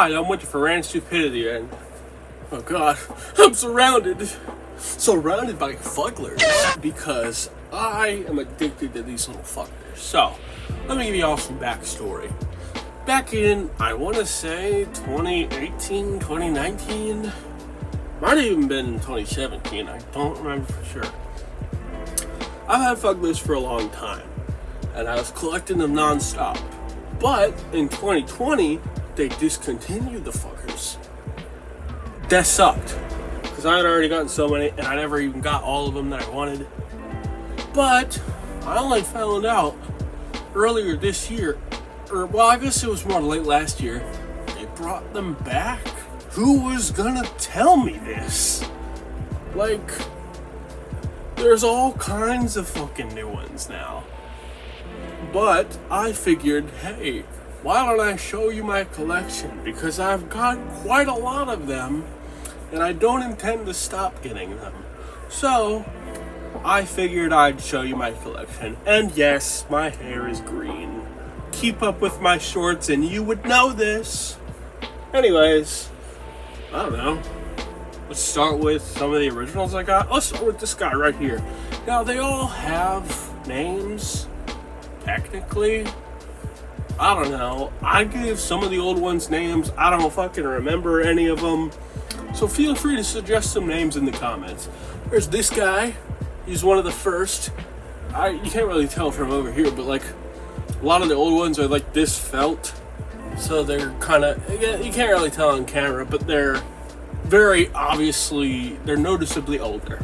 Hi, I'm with you for Rand Stupidity, and oh god, I'm surrounded by fugglers because I am addicted to these little fuckers. So, let me give you all some backstory. Back in, I want to say 2018, 2019, might have even been 2017, I don't remember for sure. I've had fugglers for a long time, and I was collecting them non-stop. But in 2020, they discontinued the fuckers. That sucked, because I had already gotten so many, and I never even got all of them that I wanted. But I only found out earlier this year, or well, I guess it was more late last year, they brought them back. Who was gonna tell me this? Like, there's all kinds of fucking new ones now. But I figured, hey, why don't I show you my collection? Because I've got quite a lot of them, and I don't intend to stop getting them. So, I figured I'd show you my collection. And yes, my hair is green. Keep up with my shorts and you would know this. Anyways, I don't know. Let's start with some of the originals I got. Let's start with this guy right here. Now, they all have names. Technically, I don't know. I give some of the old ones names. I don't fucking remember any of them. So feel free to suggest some names in the comments. There's this guy. He's one of the first. You can't really tell from over here, but like a lot of the old ones are like this felt. So they're kind of, you can't really tell on camera, but they're very obviously, they're noticeably older.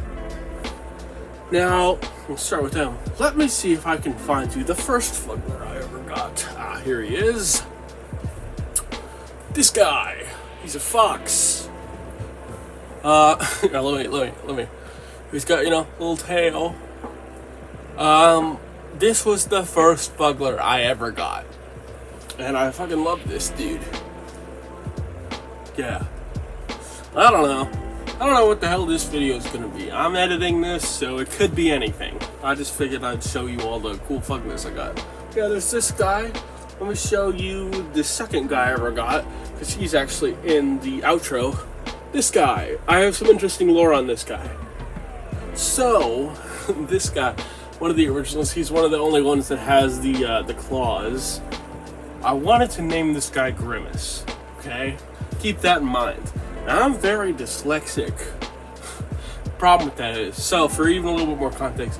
Now, we'll start with them. Let me see if I can find you the first Fuggler I ever got. Here he is. This guy. He's a fox. Let me. He's got, a little tail. This was the first Fuggler I ever got. And I fucking love this dude. Yeah. I don't know what the hell this video is gonna be. I'm editing this, so it could be anything. I just figured I'd show you all the cool Fugglers I got. Yeah, there's this guy. Let me show you the second guy I ever got, because he's actually in the outro. This guy. I have some interesting lore on this guy. So, this guy, one of the originals, he's one of the only ones that has the claws. I wanted to name this guy Grimace, okay? Keep that in mind. Now, I'm very dyslexic. Problem with that is, so for even a little bit more context,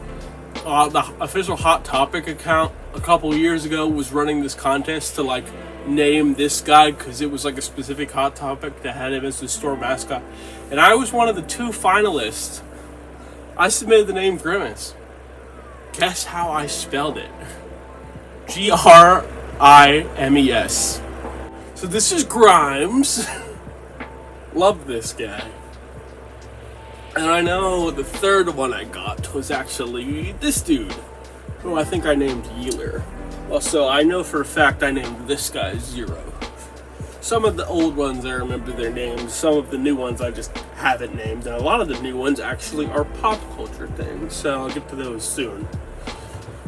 the official Hot Topic account a couple years ago was running this contest to like name this guy because it was like a specific Hot Topic that had him as the store mascot, and I was one of the 2 finalists. I submitted the name Grimace. Guess how I spelled it? Grimes. So this is Grimes. Love this guy. And I know the third one I got was actually this dude, who I think I named Yeeler. Also, I know for a fact I named this guy Zero. Some of the old ones I remember their names, some of the new ones I just haven't named, and a lot of the new ones actually are pop culture things, so I'll get to those soon.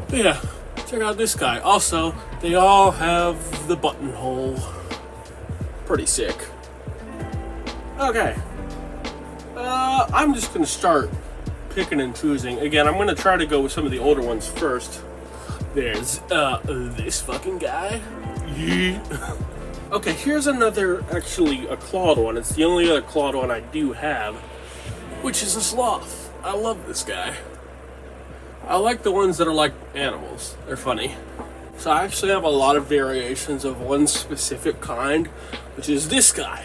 But yeah, check out this guy. Also, they all have the buttonhole. Pretty sick. Okay. I'm just gonna start picking and choosing. Again, I'm gonna try to go with some of the older ones first. There's, this fucking guy. Yeah. Okay, here's another, actually, a clawed one. It's the only other clawed one I do have, which is a sloth. I love this guy. I like the ones that are like animals. They're funny. So I actually have a lot of variations of one specific kind, which is this guy.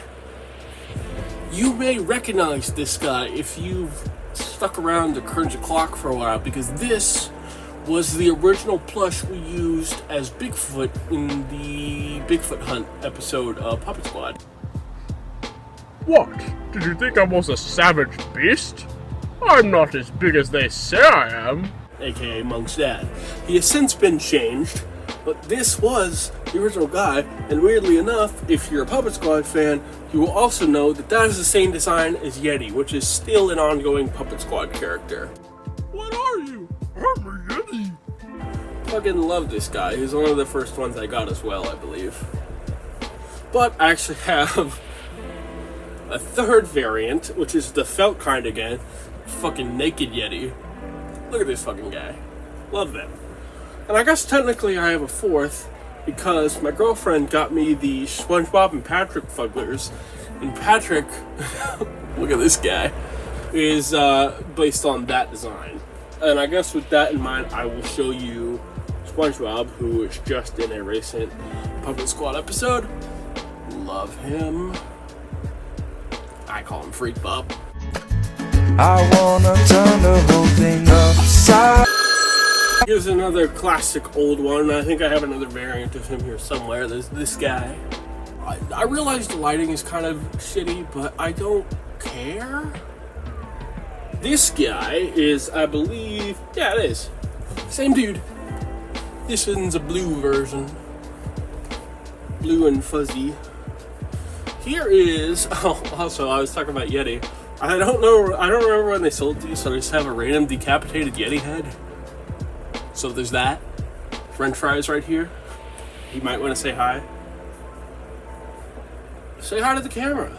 You may recognize this guy if you've stuck around to Cringe O'Clock for a while, because this was the original plush we used as Bigfoot in the Bigfoot Hunt episode of Puppet Squad. What? Did you think I was a savage beast? I'm not as big as they say I am. AKA Monk's dad. He has since been changed, but this was the original guy, and weirdly enough, if you're a Puppet Squad fan, you will also know that that is the same design as Yeti, which is still an ongoing Puppet Squad character. What are you? I'm a Yeti. Fucking love this guy. He's one of the first ones I got as well, I believe. But I actually have a third variant, which is the felt kind again. Fucking naked Yeti. Look at this fucking guy. Love that. And I guess technically I have a fourth because my girlfriend got me the SpongeBob and Patrick Fugglers. And Patrick, look at this guy, is based on that design. And I guess with that in mind, I will show you SpongeBob, who is just in a recent Puppet Squad episode. Love him. I call him Freak Bob. I wanna turn the whole thing upside. Here's another classic old one. I think I have another variant of him here somewhere. There's this guy. I realize the lighting is kind of shitty, but I don't care. This guy is, I believe, yeah, it is. Same dude. This one's a blue version. Blue and fuzzy. Here is, oh, also, I was talking about Yeti. I don't remember when they sold these, so I just have a random decapitated Yeti head. So there's that. French fries right here. You might want to say hi. Say hi to the camera.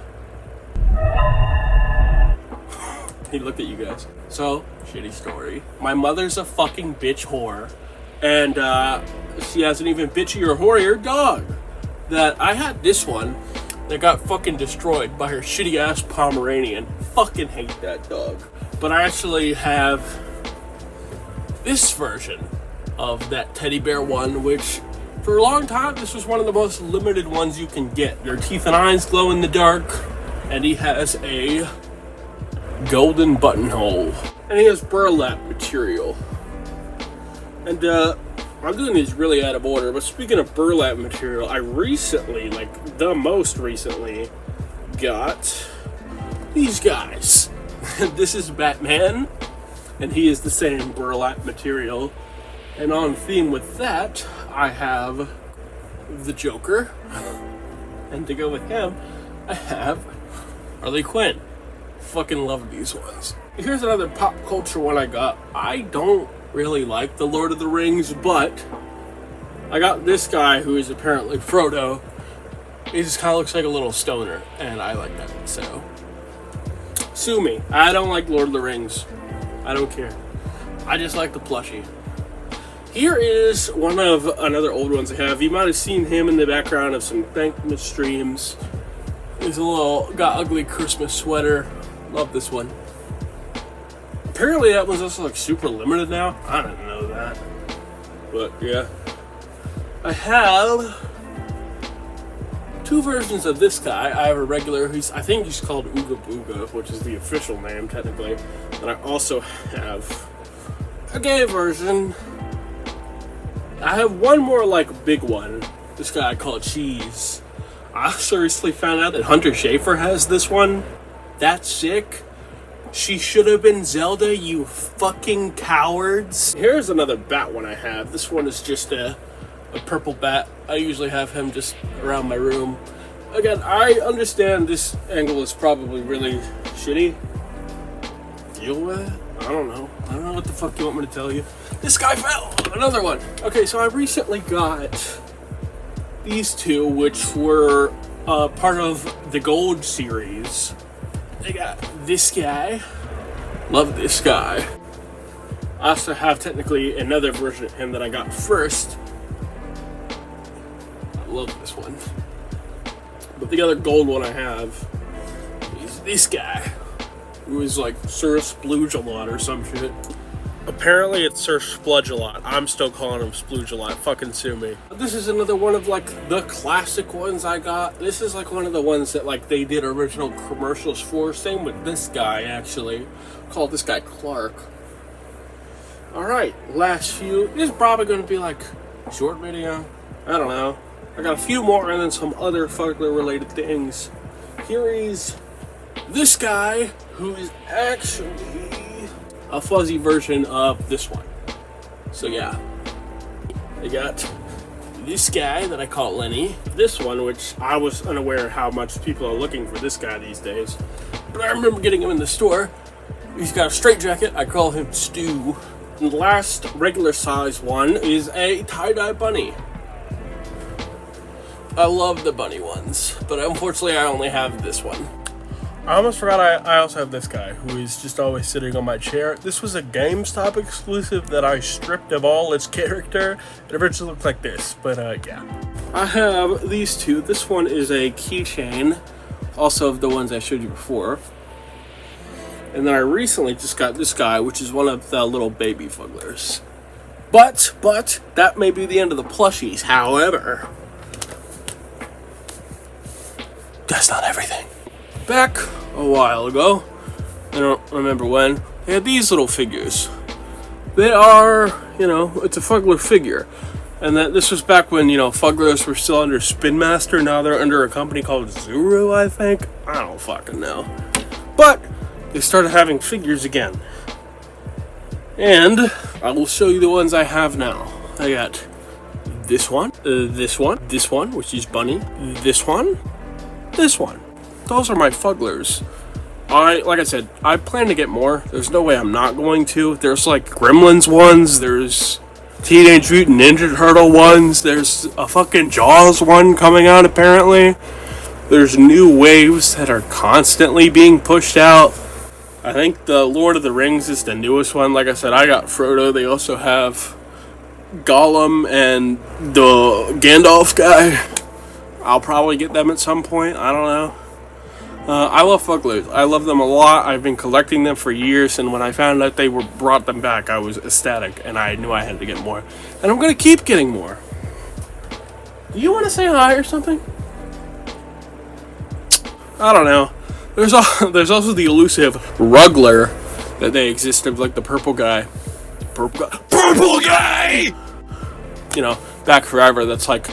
He looked at you guys. So, shitty story. My mother's a fucking bitch whore. And she has an even bitchier, whorier dog. That I had this one that got fucking destroyed by her shitty ass Pomeranian. Fucking hate that dog. But I actually have this version of that teddy bear one, which for a long time this was one of the most limited ones you can get. Your teeth and eyes glow in the dark, and he has a golden buttonhole, and he has burlap material. And I'm doing these really out of order, but speaking of burlap material, I recently, like the most recently, got these guys. This is Batman, and he is the same burlap material. And on theme with that, I have the Joker. And to go with him, I have Harley Quinn. Fucking love these ones. Here's another pop culture one I got. I don't really like the Lord of the Rings, but I got this guy who is apparently Frodo. He just kind of looks like a little stoner, and I like that, so sue me. I don't like Lord of the Rings. I don't care. I just like the plushie. Here is one of another old ones I have. You might have seen him in the background of some Thankmas streams. He's a little got ugly Christmas sweater. Love this one. Apparently that one's also like super limited now. I didn't know that. But yeah. I have two versions of this guy. I have a regular, I think he's called Ooga Booga, which is the official name technically. And I also have a gay version. I have one more like big one. This guy I call Cheese. I also recently found out that Hunter Schafer has this one. That's sick. She should have been Zelda, you fucking cowards. Here's another bat one I have. This one is just a purple bat. I usually have him just around my room. Again, I understand this angle is probably really shitty. Deal with it? I don't know. I don't know what the fuck you want me to tell you. This guy fell! Another one. Okay, so I recently got these two, which were part of the Gold series. I got this guy. Love this guy. I also have technically another version of him that I got first. I love this one. But the other gold one I have is this guy, who is like Sir Splooge-a-lot or some shit. Apparently it's Sir Spludge-a-lot. I'm still calling him Splooge-a-lot. Fucking sue me. This is another one of like the classic ones I got. This is like one of the ones that like they did original commercials for. Same with this guy actually. Call this guy Clark. Alright, last few. This is probably going to be like a short video. I don't know. I got a few more and then some other Fuggler related things. Here is this guy who is actually a fuzzy version of this one. So yeah, I got this guy that I call Lenny. This one, which I was unaware how much people are looking for this guy these days, but I remember getting him in the store. He's got a straight jacket. I call him Stu. And the last regular size one is a tie-dye bunny. I love the bunny ones, but unfortunately I only have this one. I almost forgot I also have this guy who is just always sitting on my chair. This was a GameStop exclusive that I stripped of all its character. It originally looked like this, but yeah. I have these two. This one is a keychain, also of the ones I showed you before. And then I recently just got this guy, which is one of the little baby Fugglers. But, that may be the end of the plushies. However, that's not everything. Back a while ago, I don't remember when, they had these little figures. They are, it's a Fuggler figure. And that this was back when, Fugglers were still under Spin Master. Now they're under a company called Zuru, I think. I don't fucking know. But they started having figures again. And I will show you the ones I have now. I got this one, this one, which is Bunny, this one. Those are my Fugglers. Like I said, I plan to get more. There's no way I'm not going to. There's like Gremlins ones, there's Teenage Mutant Ninja Turtle ones, there's a fucking Jaws one coming out apparently. There's new waves that are constantly being pushed out. I think the Lord of the Rings is the newest one. Like I said, I got Frodo. They also have Gollum and the Gandalf guy. I'll probably get them at some point. I don't know. I love Fugglers. I love them a lot. I've been collecting them for years, and when I found out they brought them back, I was ecstatic, and I knew I had to get more. And I'm going to keep getting more. Do you want to say hi or something? I don't know. There's also the elusive Ruggler that they exist of, like the purple guy. Purple guy! Back forever, that's like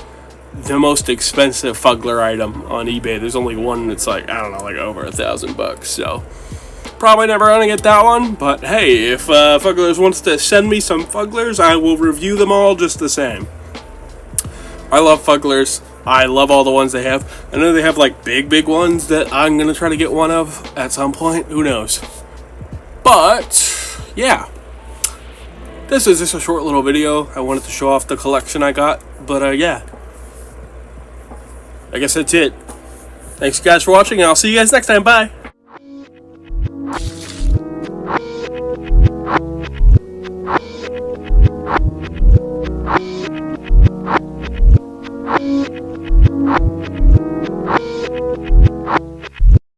the most expensive Fuggler item on eBay. There's only one that's like, I don't know, like over $1,000. So probably never gonna get that one. But hey, if Fugglers wants to send me some Fugglers, I will review them all just the same. I love Fugglers. I love all the ones they have. I know they have like big ones that I'm gonna try to get one of at some point. Who knows? But yeah, this is just a short little video. I wanted to show off the collection I got. But yeah, I guess that's it. Thanks guys for watching, and I'll see you guys next time. Bye.